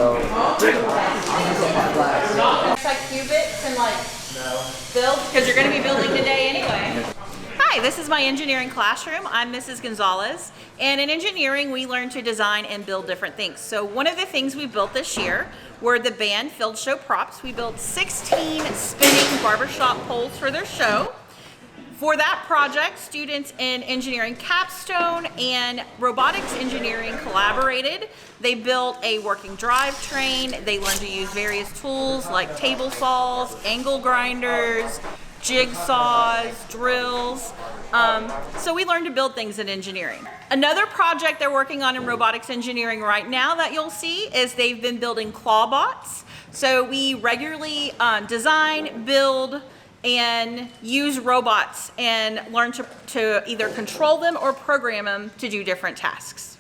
It's like qubits and like build, because you're going to be building today anyway. Hi, this is my engineering classroom. I'm Mrs. Gonzalez, and in engineering we learn to design and build different things. So one of the things we built this year were the band field show props. We built 16 spinning barbershop poles for their show. For that project, students in engineering capstone and robotics engineering collaborated. They built a working drivetrain. They learned to use various tools like table saws, angle grinders, jigsaws, drills. So we learned to build things in engineering. Another project they're working on in robotics engineering right now that you'll see is they've been building clawbots. So we regularly design, build, and use robots and learn to either control them or program them to do different tasks.